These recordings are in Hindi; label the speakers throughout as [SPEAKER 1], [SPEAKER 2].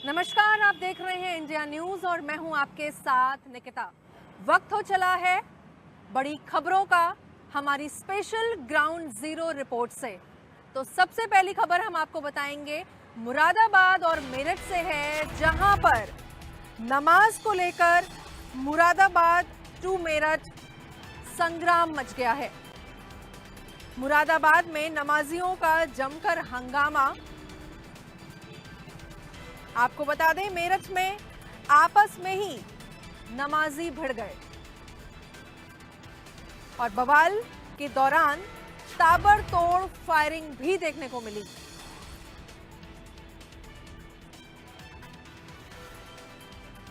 [SPEAKER 1] नमस्कार, आप देख रहे हैं इंडिया न्यूज और मैं हूं आपके साथ निकिता। वक्त हो चला है बड़ी खबरों का, हमारी स्पेशल ग्राउंड जीरो रिपोर्ट से। तो सबसे पहली खबर हम आपको बताएंगे मुरादाबाद और मेरठ से है, जहां पर नमाज को लेकर मुरादाबाद टू मेरठ संग्राम मच गया है। मुरादाबाद में नमाजियों का जमकर हंगामा। आपको बता दें, मेरठ में आपस में ही नमाजी भिड़ गए और बवाल के दौरान ताबड़तोड़ फायरिंग भी देखने को मिली।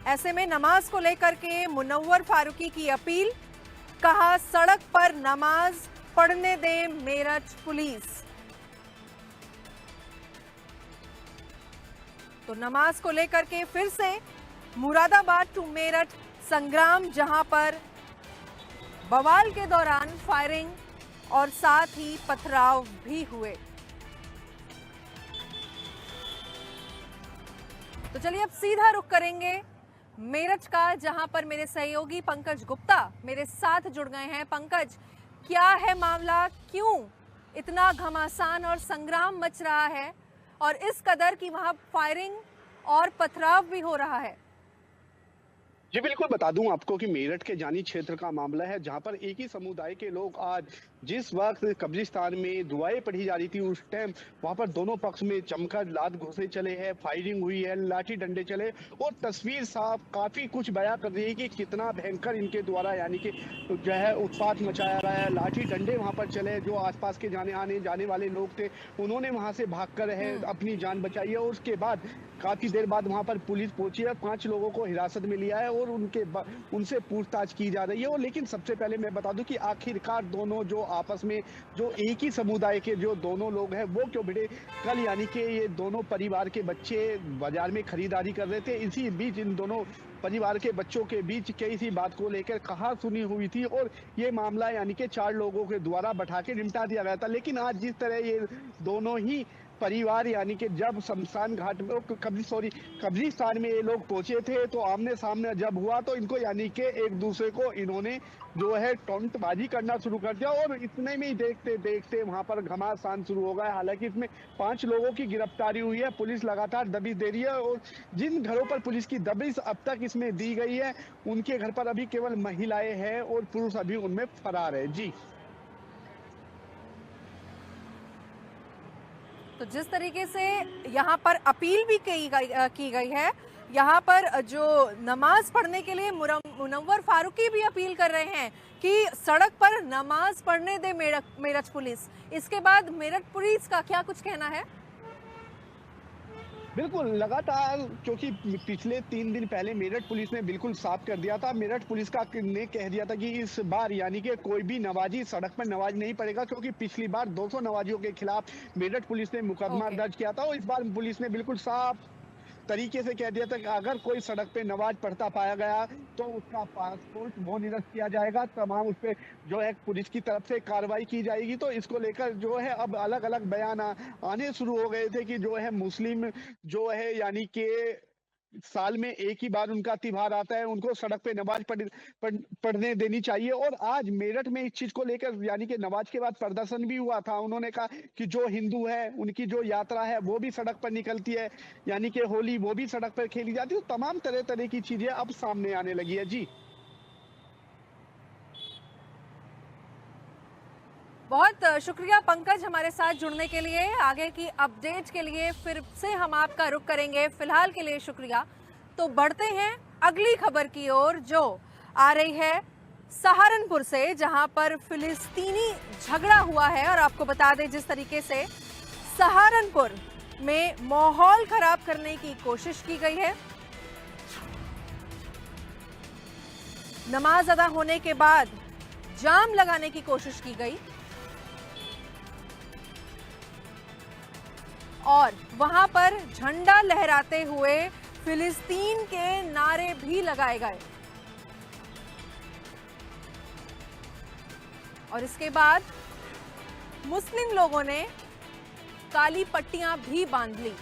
[SPEAKER 1] ऐसे में नमाज को लेकर के मुनव्वर फारूकी की अपील, कहा सड़क पर नमाज पढ़ने दे मेरठ पुलिस। तो नमाज को लेकर के फिर से मुरादाबाद टू मेरठ संग्राम, जहां पर बवाल के दौरान फायरिंग और साथ ही पथराव भी हुए। तो चलिए अब सीधा रुख करेंगे मेरठ का, जहां पर मेरे सहयोगी पंकज गुप्ता मेरे साथ जुड़ गए हैं। पंकज, क्या है मामला, क्यों इतना घमासान और संग्राम मच रहा है और इस कदर की वहां फायरिंग और पथराव भी हो रहा है?
[SPEAKER 2] जी बिल्कुल, बता दूं आपको कि मेरठ के जानी क्षेत्र का मामला है, जहां पर एक ही समुदाय के लोग आज जिस वक्त कब्रिस्तान में दुआएं पढ़ी जा रही थी, उस टाइम वहां पर दोनों पक्ष में जमकर लात घोंसे चले हैं, फायरिंग हुई है, लाठी डंडे चले और तस्वीर साफ काफी कुछ बयां कर रही है कि कितना भयंकर इनके द्वारा यानी कि जो है उत्पात मचाया गया है। लाठी डंडे वहां पर चले, जो आसपास के आने जाने वाले लोग थे उन्होंने वहां से भागकर अपनी जान बचाई है और उसके बाद काफी देर बाद वहां पर पुलिस पहुंची है। 5 लोगों को हिरासत में लिया है और उनसे पूछताछ की जा रही है। और लेकिन सबसे पहले मैं बता दूं कि आखिरकार दोनों जो आपस में जो एक ही समुदाय के जो दोनों लोग हैं वो क्यों भिड़े। कल यानी कि ये दोनों परिवार के बच्चे बाजार में खरीदारी कर रहे थे, इसी बीच इन दोनों परिवार के बच्चों के बीच किसी बात को लेकर कहा सुनी हुई थी और ये मामला यानी कि 4 लोगों के द्वारा बैठा के निपटा दिया गया था। लेकिन आज जिस तरह ये दोनों ही परिवार यानी कि जब शमशान घाट में कब्रिस्तान में ये लोग पहुंचे थे, तो आमने सामने जब हुआ तो इनको यानी कि एक दूसरे को इन्होंने जो है टोंटबाजी करना शुरू कर दिया और इतने में ही देखते देखते वहां पर घमासान शुरू हो गया। हालांकि इसमें 5 लोगों की गिरफ्तारी हुई है। पुलिस लगातार दबिश दे रही है और जिन घरों पर पुलिस की दबिश अब तक इसमें दी गई है, उनके घर पर अभी केवल महिलाएं हैं और पुरुष अभी उनमें फरार है। जी,
[SPEAKER 1] तो जिस तरीके से यहाँ पर अपील भी की गई है, यहाँ पर जो नमाज पढ़ने के लिए मुनव्वर फारूकी भी अपील कर रहे हैं कि सड़क पर नमाज पढ़ने दे मेरठ पुलिस। इसके बाद मेरठ पुलिस का क्या कुछ कहना है?
[SPEAKER 2] बिल्कुल, लगातार क्योंकि पिछले 3 दिन पहले मेरठ पुलिस ने बिल्कुल साफ कर दिया था। मेरठ पुलिस का ने कह दिया था कि इस बार यानी कि कोई भी नमाजी सड़क पर नमाज नहीं पढ़ेगा, क्योंकि पिछली बार 200 नमाजियों के खिलाफ मेरठ पुलिस ने मुकदमा दर्ज किया था और इस बार पुलिस ने बिल्कुल साफ तरीके से कह दिया था कि अगर कोई सड़क पे नमाज पढ़ता पाया गया तो उसका पासपोर्ट वो निरस्त किया जाएगा, तमाम उस पे जो है पुलिस की तरफ से कार्रवाई की जाएगी। तो इसको लेकर जो है अब अलग अलग बयान आने शुरू हो गए थे कि जो है मुस्लिम जो है यानी कि साल में एक ही बार उनका त्योहार आता है, उनको सड़क पे नमाज पढ़ने देनी चाहिए। और आज मेरठ में इस चीज को लेकर यानी कि नमाज के बाद प्रदर्शन भी हुआ था। उन्होंने कहा कि जो हिंदू है उनकी जो यात्रा है वो भी सड़क पर निकलती है, यानी कि होली वो भी सड़क पर खेली जाती है। तो तमाम तरह तरह की चीजें अब सामने आने लगी है। जी,
[SPEAKER 1] बहुत शुक्रिया पंकज हमारे साथ जुड़ने के लिए। आगे की अपडेट के लिए फिर से हम आपका रुख करेंगे। फिलहाल के लिए शुक्रिया। तो बढ़ते हैं अगली खबर की ओर, जो आ रही है सहारनपुर से, जहां पर फिलिस्तीनी झगड़ा हुआ है। और आपको बता दें, जिस तरीके से सहारनपुर में माहौल खराब करने की कोशिश की गई है, नमाज अदा होने के बाद जाम लगाने की कोशिश की गई और वहां पर झंडा लहराते हुए फिलिस्तीन के नारे भी लगाए गए। और इसके बाद मुस्लिम लोगों ने काली पट्टियां भी बांध ली।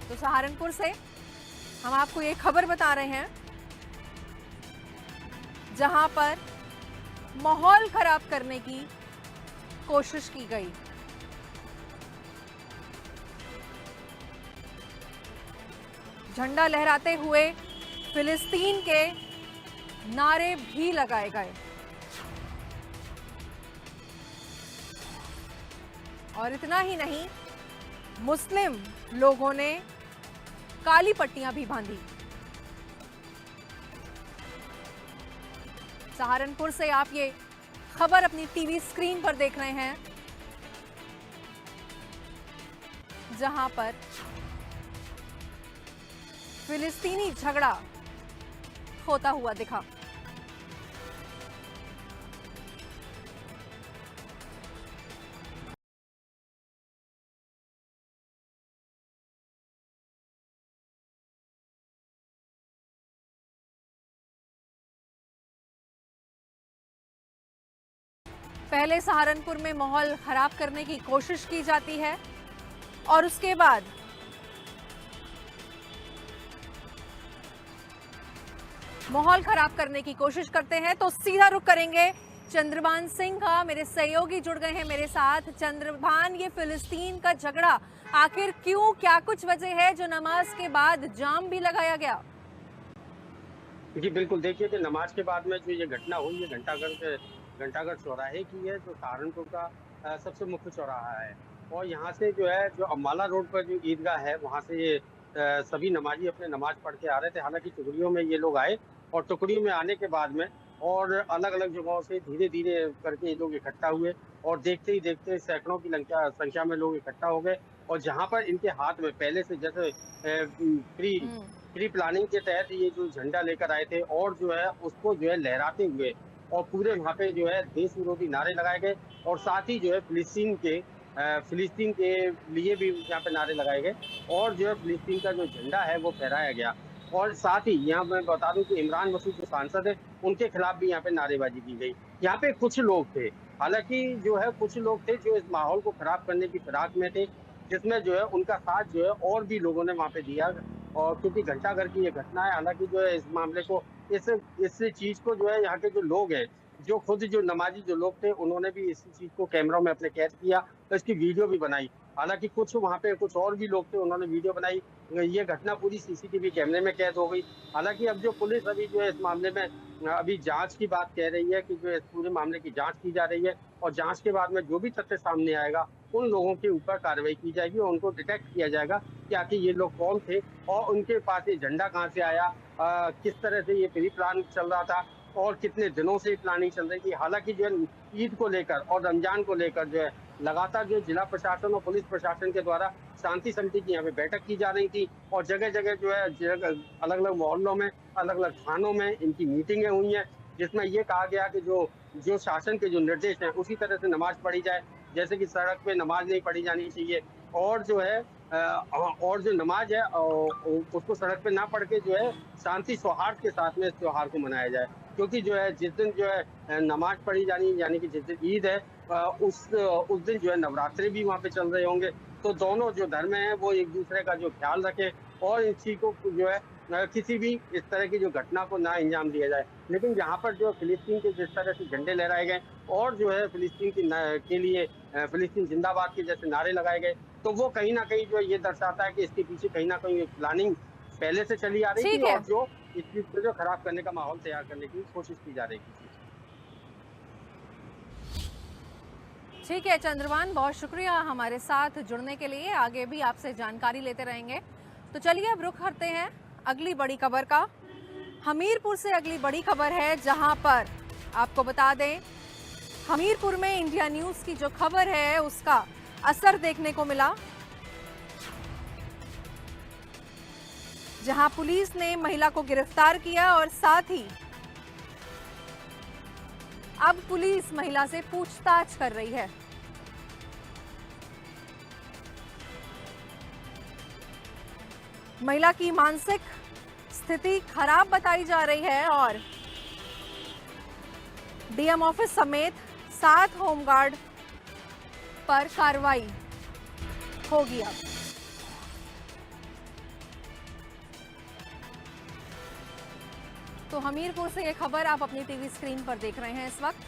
[SPEAKER 1] तो सहारनपुर से हम आपको ये खबर बता रहे हैं जहां पर माहौल खराब करने की कोशिश की गई। झंडा लहराते हुए फिलिस्तीन के नारे भी लगाए गए और इतना ही नहीं, मुस्लिम लोगों ने काली पट्टियां भी बांधी। सहारनपुर से आप ये खबर अपनी टीवी स्क्रीन पर देख रहे हैं जहां पर फिलिस्तीनी झगड़ा होता हुआ दिखा। पहले सहारनपुर में माहौल खराब करने की कोशिश की जाती है और उसके बाद माहौल खराब करने की कोशिश करते हैं। तो सीधा रुख करेंगे चंद्रभान सिंह का। मेरे सहयोगी जुड़ गए हैं मेरे साथ। चंद्रभान, ये फिलिस्तीन का झगड़ा आखिर क्यों, क्या कुछ वजह है जो नमाज के बाद जाम भी लगाया गया?
[SPEAKER 3] जी बिल्कुल, देखिए कि नमाज के बाद में जो ये घटना हुई है घंटाघर चौराहे की है, जो सहारनपुर का सबसे मुख्य चौराहा है। और यहाँ से जो है, जो अम्बाला रोड पर जो ईदगाह है, वहाँ से ये सभी नमाजी अपने नमाज पढ़ के आ रहे थे। हालांकि टुकड़ियों में ये लोग आए और टुकड़ियों में आने के बाद में और अलग अलग जगहों से धीरे धीरे करके ये लोग इकट्ठा हुए और देखते ही देखते सैकड़ों की संख्या में लोग इकट्ठा हो गए। और जहाँ पर इनके हाथ में पहले से जैसे प्री प्लानिंग के तहत ये जो झंडा लेकर आए थे और जो है उसको जो है लहराते हुए और पूरे वहाँ पे जो है देश विरोधी नारे लगाए गए और साथ ही जो है फिलिस्तीन के लिए भी यहाँ पे नारे लगाए गए और जो है फिलिस्तीन का जो झंडा है वो फहराया गया। और साथ ही यहाँ मैं बता दूं कि इमरान मसूद जो सांसद है, उनके खिलाफ भी यहाँ पे नारेबाजी की गई। यहाँ पे कुछ लोग थे, हालांकि जो है कुछ लोग थे जो इस माहौल को खराब करने की फिराक में थे, जिसमें जो है उनका साथ जो है और भी लोगों ने वहाँ पे दिया। और क्योंकि घंटाघर की ये घटना है, हालांकि जो है इस मामले को इस चीज को जो है यहाँ के जो लोग हैं, जो खुद जो नमाजी जो लोग थे, उन्होंने भी इस चीज को कैमरों में अपने कैद किया तो इसकी वीडियो भी बनाई। हालांकि कुछ वहाँ पे कुछ और भी लोग थे, उन्होंने वीडियो बनाई। ये घटना पूरी सीसीटीवी कैमरे में कैद हो गई। हालांकि अब जो पुलिस अभी जो है इस मामले में अभी जांच की बात कह रही है कि जो इस पूरे मामले की जांच की जा रही है और जांच के बाद में जो भी तथ्य सामने आएगा उन लोगों के ऊपर कार्रवाई की जाएगी और उनको डिटेक्ट किया जाएगा कि आखिर ये लोग कौन थे और उनके पास ये झंडा कहाँ से आया, किस तरह से ये प्री प्लान चल रहा था और कितने दिनों से प्लानिंग चल रही थी। हालांकि जो है ईद को लेकर और रमजान को लेकर जो है लगातार जो जिला प्रशासन और पुलिस प्रशासन के द्वारा शांति समिति की यहाँ पे बैठक की जा रही थी और जगह जगह जो है अलग अलग मोहल्लों में, अलग अलग थानों में इनकी मीटिंगें हुई हैं, जिसमें ये कहा गया कि जो शासन के जो निर्देश हैं उसी तरह से नमाज पढ़ी जाए। जैसे कि सड़क पे नमाज नहीं पढ़ी जानी चाहिए और जो है और जो नमाज है उसको सड़क पे ना पढ़ के जो है शांति सौहार्द के साथ में इस त्योहार को मनाया जाए। क्योंकि जो है जिस दिन जो है नमाज पढ़ी जानी, यानी कि जिस दिन ईद है, उस दिन जो है नवरात्रि भी वहाँ पे चल रहे होंगे। तो दोनों जो धर्म हैं वो एक दूसरे का जो ख्याल रखें और इस चीज को जो है किसी भी इस तरह की जो घटना को ना अंजाम दिया जाए। लेकिन यहाँ पर जो फिलिस्तीन के जिस तरह से झंडे लहराए गए और जो है फिलिस्तीन के लिए फिलिस्तीन जिंदाबाद के जैसे नारे लगाए गए, तो वो कहीं ना कहीं जो ये दर्शाता है कि इसके पीछे कहीं ना कहीं प्लानिंग पहले से चली आ रही थी और जो इस चीज को जो खराब करने का माहौल तैयार करने की कोशिश की जा रही थी।
[SPEAKER 1] ठीक है चंद्रभान, बहुत शुक्रिया हमारे साथ जुड़ने के लिए। आगे भी आपसे जानकारी लेते रहेंगे। तो चलिए अब रुख करते हैं अगली बड़ी खबर का। हमीरपुर से अगली बड़ी खबर है, जहां पर आपको बता दें हमीरपुर में इंडिया न्यूज की जो खबर है उसका असर देखने को मिला, जहां पुलिस ने महिला को गिरफ्तार किया और साथ ही अब पुलिस महिला से पूछताछ कर रही है। महिला की मानसिक स्थिति खराब बताई जा रही है और डीएम ऑफिस समेत 7 होमगार्ड पर कार्रवाई होगी। अब तो हमीरपुर से ये खबर आप अपनी टीवी स्क्रीन पर देख रहे हैं इस वक्त।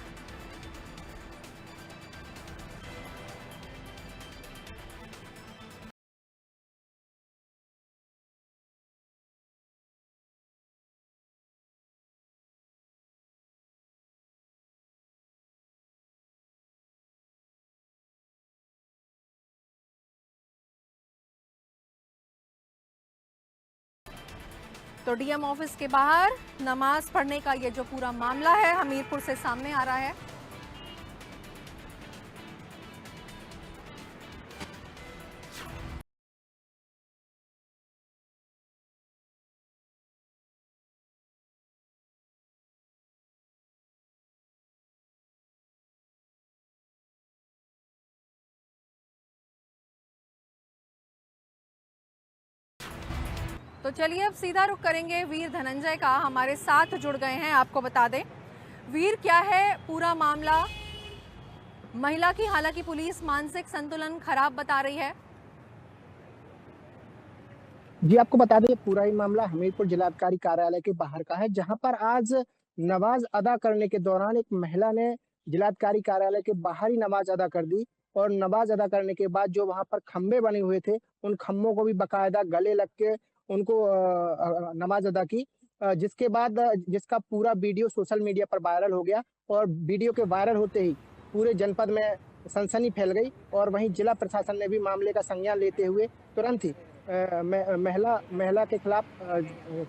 [SPEAKER 1] तो डीएम ऑफिस के बाहर नमाज पढ़ने का ये जो पूरा मामला है हमीरपुर से सामने आ रहा है। तो चलिए अब सीधा रुख करेंगे वीर धनंजय का, हमारे साथ जुड़ गए हैं। आपको बता दें वीर, क्या है पूरा मामला? महिला की हालांकि पुलिस मानसिक संतुलन खराब बता रही है।
[SPEAKER 4] जी, आपको बता दें पूरा ही मामला हमीरपुर जिलाधिकारी कार्यालय के बाहर का है, जहां पर आज नमाज अदा करने के दौरान एक महिला ने जिलाधिकारी कार्यालय के बाहर ही नमाज अदा कर दी और नमाज अदा करने के बाद जो वहां पर खंबे बने हुए थे उन खंभों को भी बकायदा गले लग के उनको नमाज अदा की, जिसके बाद जिसका पूरा वीडियो सोशल मीडिया पर वायरल हो गया और वीडियो के वायरल होते ही पूरे जनपद में सनसनी फैल गई। और वहीं जिला प्रशासन ने भी मामले का संज्ञान लेते हुए तुरंत ही महिला के खिलाफ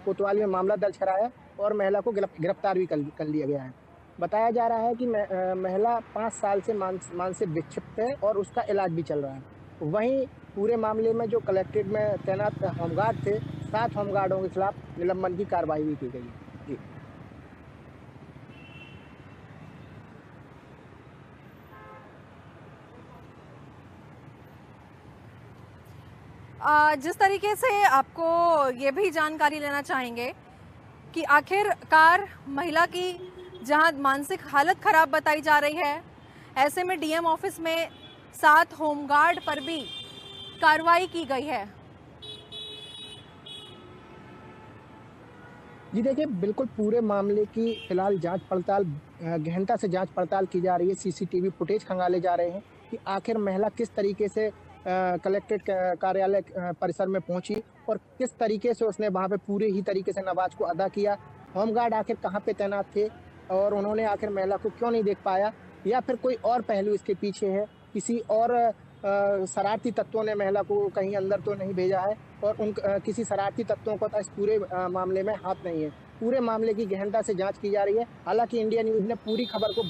[SPEAKER 4] कोतवाली में मामला दर्ज कराया और महिला को गिरफ्तार भी कर लिया गया है। बताया जा रहा है कि महिला 5 साल से मानसिक विक्षिप्त है और उसका इलाज भी चल रहा है। वहीं पूरे मामले में जो कलेक्ट्रेट में तैनात होमगार्ड थे, 7 होमगार्डों के खिलाफ निलंबन की कार्रवाई भी की गई है। जी,
[SPEAKER 1] जिस तरीके से आपको ये भी जानकारी लेना चाहेंगे कि आखिरकार महिला की जहां मानसिक हालत खराब बताई जा रही है, ऐसे में डीएम ऑफिस में 7 होमगार्ड पर भी कार्रवाई की गई है।
[SPEAKER 4] जी देखिए, बिल्कुल पूरे मामले की फिलहाल जांच पड़ताल गहनता से जांच पड़ताल की जा रही है। सीसीटीवी फुटेज खंगाले जा रहे हैं कि आखिर महिला किस तरीके से कलेक्ट्रेट कार्यालय परिसर में पहुंची और किस तरीके से उसने वहां पे पूरे ही तरीके से नमाज को अदा किया। होमगार्ड आखिर कहां पे तैनात थे और उन्होंने आखिर महिला को क्यों नहीं देख पाया, या फिर कोई और पहलू इसके पीछे है, किसी और शरारती तत्वों ने महिला को कहीं अंदर तो नहीं भेजा है और उन किसी शरारती तत्वों को तो इस पूरे मामले में हाथ नहीं है। पूरे मामले की गहनता से जांच की जा रही है। हालांकि इंडिया न्यूज़ ने पूरी खबर को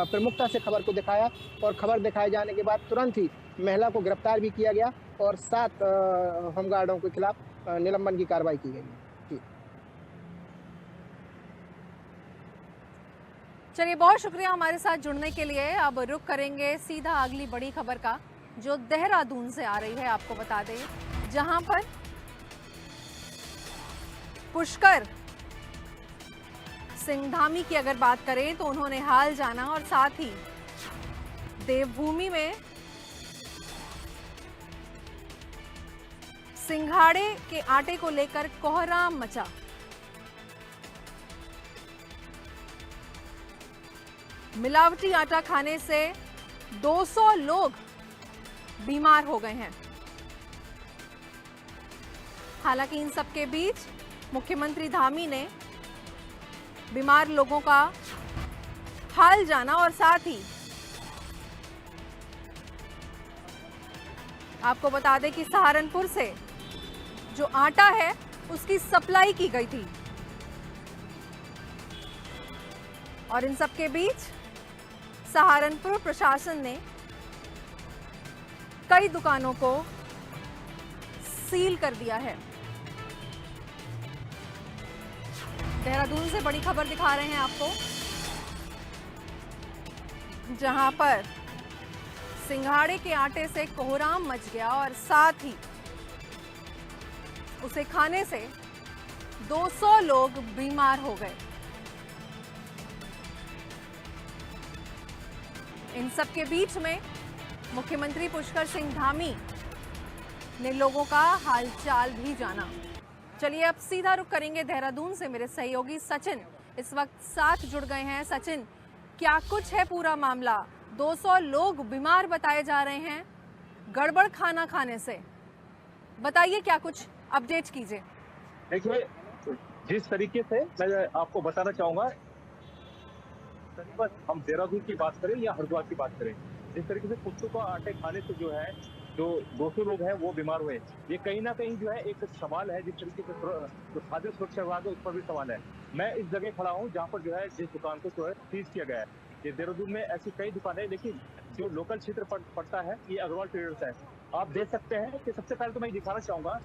[SPEAKER 4] प्रमुखता से खबर को दिखाया और खबर दिखाए जाने के बाद तुरंत ही महिला को गिरफ्तार भी किया गया और 7 होमगार्डों के खिलाफ निलंबन की कार्रवाई की गई है।
[SPEAKER 1] चलिए, बहुत शुक्रिया हमारे साथ जुड़ने के लिए। अब रुख करेंगे सीधा अगली बड़ी खबर का, जो देहरादून से आ रही है। आपको बता दें जहां पर पुष्कर सिंह धामी की अगर बात करें तो उन्होंने हाल जाना और साथ ही देवभूमि में सिंघाड़े के आटे को लेकर कोहराम मचा। मिलावटी आटा खाने से 200 लोग बीमार हो गए हैं। हालांकि इन सब के बीच मुख्यमंत्री धामी ने बीमार लोगों का हाल जाना और साथ ही आपको बता दें कि सहारनपुर से जो आटा है उसकी सप्लाई की गई थी। और इन सब के बीच सहारनपुर प्रशासन ने कई दुकानों को सील कर दिया है। देहरादून से बड़ी खबर दिखा रहे हैं आपको, जहां पर सिंघाड़े के आटे से कोहराम मच गया और साथ ही उसे खाने से 200 लोग बीमार हो गए। इन सब के बीच में मुख्यमंत्री पुष्कर सिंह धामी ने लोगों का हालचाल भी जाना। चलिए अब सीधा रुख करेंगे देहरादून से। मेरे सहयोगी सचिन इस वक्त साथ जुड़ गए हैं। सचिन, क्या कुछ है पूरा मामला? 200 लोग बीमार बताए जा रहे हैं गड़बड़ खाना खाने से। बताइए क्या कुछ, अपडेट कीजिए।
[SPEAKER 5] देखिए, जिस तरीके से मैं आपको बताना चाहूंगा, बस हम देहरादून की बात करें या हरिद्वार की बात करें, जिस तरीके से कुत्तों का आटे खाने से जो है जो 200 लोग हैं वो बीमार हुए, ये कहीं ना कहीं जो है एक सवाल है। जिस तरीके से जो खाद्य सुरक्षा विभाग है उस पर भी सवाल है। मैं इस जगह खड़ा हूँ जहाँ पर जो है जिस दुकान को जो है सीज किया गया है। ये देहरादून में ऐसी कई दुकानें हैं, लेकिन जो लोकल क्षेत्र पड़ता है ये अग्रवाल ट्रेडर्स है। आप देख सकते हैं कि सबसे पहले तो मैं दिखाना चाहूंगा,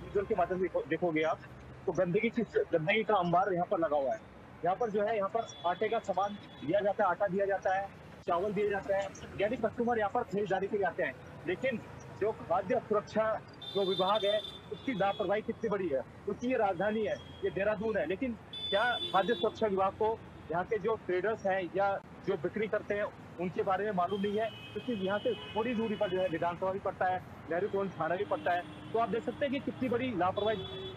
[SPEAKER 5] विजुअल के माध्यम से देखोगे आप तो गंदगी का अंबार यहाँ पर लगा हुआ है। यहाँ पर जो है यहाँ पर आटे का सामान दिया जाता है, आटा दिया जाता है, चावल दिए जाते हैं, यानी कस्टमर यहाँ पर खरीदारी के लिए आते हैं। लेकिन जो खाद्य सुरक्षा जो विभाग है उसकी लापरवाही कितनी बड़ी है, क्योंकि ये राजधानी है, ये देहरादून है, लेकिन क्या खाद्य सुरक्षा विभाग को यहाँ के जो ट्रेडर्स हैं या जो बिक्री करते हैं उनके बारे में मालूम नहीं है? क्योंकि यहाँ से थोड़ी दूरी पर जो है विधानसभा भी पड़ता है, नेहरू कॉलोनी थाना भी पड़ता है। तो आप देख सकते हैं कि कितनी बड़ी लापरवाही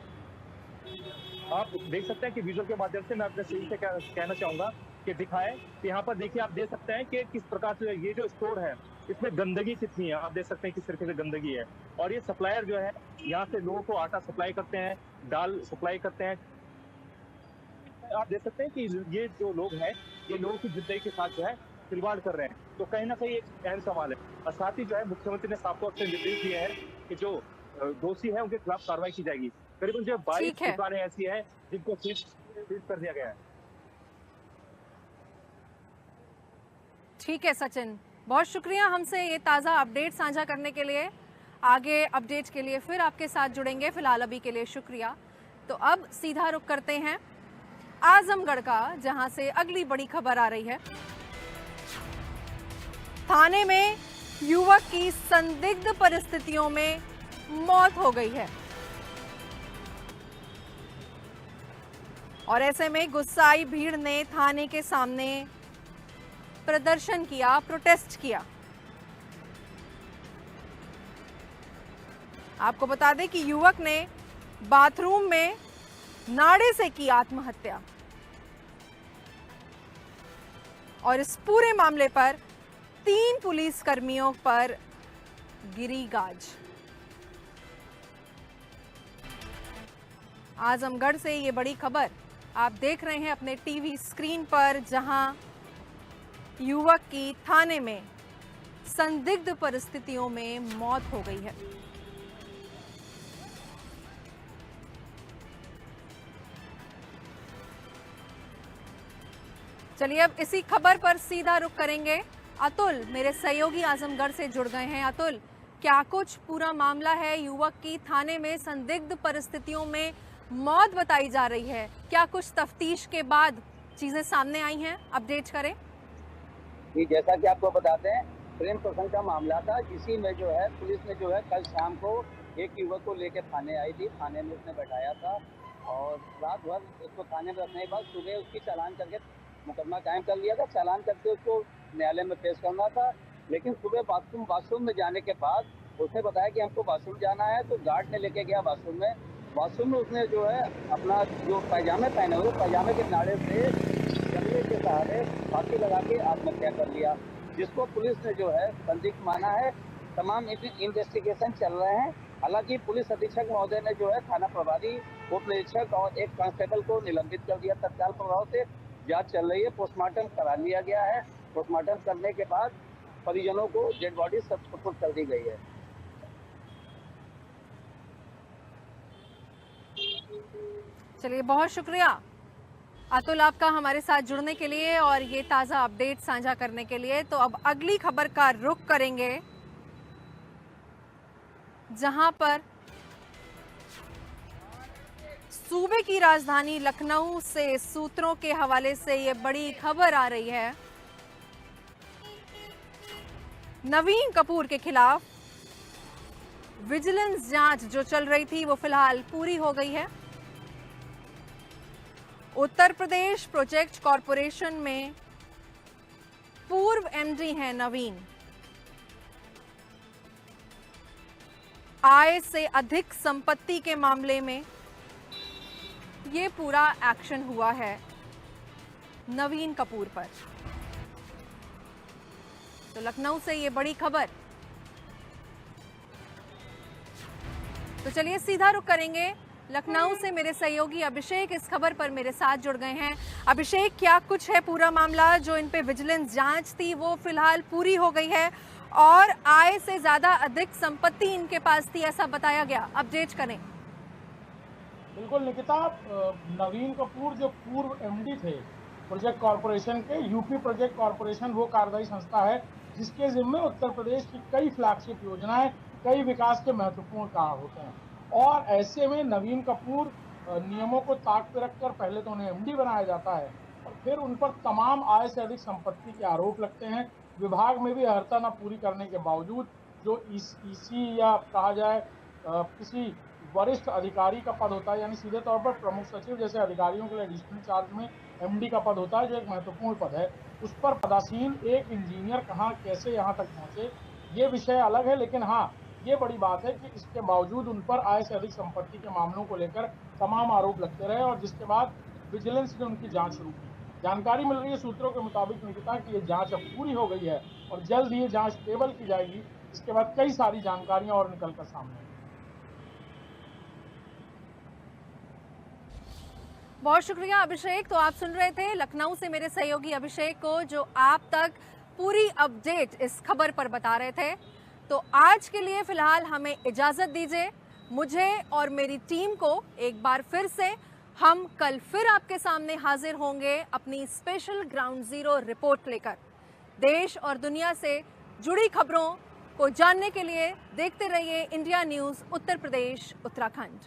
[SPEAKER 5] आप देख सकते हैं कि विजुअल के माध्यम से मैं अपने स्क्रीन से कहना चाहूंगा कि दिखाएं कि यहाँ पर देखिए, आप देख सकते हैं कि किस प्रकार से ये जो स्टोर है इसमें गंदगी कितनी है। आप देख सकते हैं किस तरीके से गंदगी है। और ये सप्लायर जो है यहाँ से लोगों को आटा सप्लाई करते हैं, दाल सप्लाई करते हैं। आप देख सकते हैं कि ये जो लोग हैं ये लोगों की जिंदगी के साथ जो है खिलवाड़ कर रहे हैं। तो कहीं ना कहीं एक अहम सवाल है। और साथ ही जो है मुख्यमंत्री ने साफ तौर से निर्देश दिए हैं कि जो दोषी है उनके खिलाफ कार्रवाई की जाएगी। करीबन जो 22 दुकानें ऐसी है जिनको सीज कर दिया गया है।
[SPEAKER 1] ठीक है सचिन, बहुत शुक्रिया हमसे ये ताज़ा अपडेट साझा करने के लिए। आगे अपडेट के लिए फिर आपके साथ जुड़ेंगे, फिलहाल अभी के लिए शुक्रिया। तो अब सीधा रुख करते हैं आजमगढ़ का, जहां से अगली बड़ी खबर आ रही है। थाने में युवक की संदिग्ध परिस्थितियों में मौत हो गई है और ऐसे में गुस्साई भीड़ ने थाने के सामने प्रदर्शन किया, प्रोटेस्ट किया। आपको बता दें कि युवक ने बाथरूम में नाड़े से की आत्महत्या और इस पूरे मामले पर 3 पुलिस कर्मियों पर गिरी गाज। आजमगढ़ से ये बड़ी खबर आप देख रहे हैं अपने टीवी स्क्रीन पर, जहां युवक की थाने में संदिग्ध परिस्थितियों में मौत हो गई है। चलिए अब इसी खबर पर सीधा रुख करेंगे। अतुल मेरे सहयोगी आजमगढ़ से जुड़ गए हैं। अतुल, क्या कुछ पूरा मामला है? युवक की थाने में संदिग्ध परिस्थितियों में मौत बताई जा रही है, क्या कुछ तफ्तीश के बाद चीजें सामने आई हैं? अपडेट करें।
[SPEAKER 6] जी, जैसा कि आपको बताते हैं, प्रेम प्रसंग का मामला था। इसी में जो है पुलिस ने जो है कल शाम को एक युवक को लेकर थाने आई थी। थाने में उसने बैठाया था और रात भर उसको थाने में रखने के बाद सुबह उसकी चालान करके मुकदमा कायम कर लिया था। चालान करके उसको न्यायालय में पेश करना था, लेकिन सुबह बाथरूम में जाने के बाद उसने बताया कि हमको बाथरूम जाना है, तो गार्ड ने लेके गया बाथरूम में। बाथरूम में उसने जो है अपना जो पैजामे पहने हुए पैजामे के नाड़े से जंगले के सहारे फांसी लगा के आत्महत्या कर लिया, जिसको पुलिस ने जो है संदिग्ध माना है। तमाम इन्वेस्टिगेशन चल रहे हैं। हालांकि पुलिस अधीक्षक महोदय ने जो है थाना प्रभारी, उप निरीक्षक और एक कांस्टेबल को निलंबित कर दिया तत्काल प्रभाव से। जांच चल रही है, पोस्टमार्टम करा लिया गया है। पोस्टमार्टम करने के बाद परिजनों को डेड बॉडी सुपुर्द कर दी गई है।
[SPEAKER 1] चलिए, बहुत शुक्रिया अतुल आपका हमारे साथ जुड़ने के लिए और ये ताज़ा अपडेट साझा करने के लिए। तो अब अगली खबर का रुख करेंगे, जहां पर सूबे की राजधानी लखनऊ से सूत्रों के हवाले से ये बड़ी खबर आ रही है। नवीन कपूर के खिलाफ विजिलेंस जांच जो चल रही थी वो फिलहाल पूरी हो गई है। उत्तर प्रदेश प्रोजेक्ट कॉरपोरेशन में पूर्व एमडी हैं नवीन। आय से अधिक संपत्ति के मामले में ये पूरा एक्शन हुआ है नवीन कपूर पर। तो लखनऊ से ये बड़ी खबर। तो चलिए सीधा रुख करेंगे लखनऊ से। मेरे सहयोगी अभिषेक इस खबर पर मेरे साथ जुड़ गए हैं। अभिषेक, क्या कुछ है पूरा मामला? जो इन पे विजिलेंस जांच थी वो फिलहाल पूरी हो गई है और आय से ज्यादा अधिक संपत्ति इनके पास थी ऐसा बताया गया। अपडेट करें।
[SPEAKER 7] बिल्कुल निकिता, नवीन कपूर जो पूर्व एमडी थे प्रोजेक्ट कॉरपोरेशन के, यूपी प्रोजेक्ट कॉरपोरेशन वो कार्यदायी संस्था है जिसके जिम्मे उत्तर प्रदेश की कई फ्लैगशिप योजनाएं, कई विकास के महत्वपूर्ण कार्य होते हैं। और ऐसे में नवीन कपूर नियमों को ताक पे रखकर पहले तो उन्हें एमडी बनाया जाता है और फिर उन पर तमाम आय से अधिक संपत्ति के आरोप लगते हैं। विभाग में भी अर्हता न पूरी करने के बावजूद जो ईसी या कहा जाए किसी वरिष्ठ अधिकारी का पद होता है, यानी सीधे तौर पर प्रमुख सचिव जैसे अधिकारियों के लिए एडिशनल चार्ज में एमडी का पद होता है जो एक महत्वपूर्ण पद है, उस पर पदासीन एक इंजीनियर कहाँ कैसे यहाँ तक पहुँचे ये विषय अलग है। लेकिन हाँ, ये बड़ी बात है कि इसके बावजूद उन पर आय से अधिक संपत्ति के मामलों को लेकर तमाम आरोप लगते रहे और जिसके बाद विजिलेंस ने उनकी जांच शुरू की। जानकारी मिल रही है सूत्रों के मुताबिक निकिता कि ये जांच अब पूरी हो गई है और जल्द ही ये जांच टेबल की जाएगी। इसके बाद कई सारी जानकारियां और निकलकर सामने आएंगी।
[SPEAKER 1] बहुत शुक्रिया अभिषेक। तो आप सुन रहे थे लखनऊ से मेरे सहयोगी अभिषेक को, जो आप तक पूरी अपडेट इस खबर पर बता रहे थे। तो आज के लिए फिलहाल हमें इजाजत दीजिए, मुझे और मेरी टीम को एक बार फिर से। हम कल फिर आपके सामने हाजिर होंगे अपनी स्पेशल ग्राउंड जीरो रिपोर्ट लेकर। देश और दुनिया से जुड़ी खबरों को जानने के लिए देखते रहिए इंडिया न्यूज़ उत्तर प्रदेश उत्तराखंड।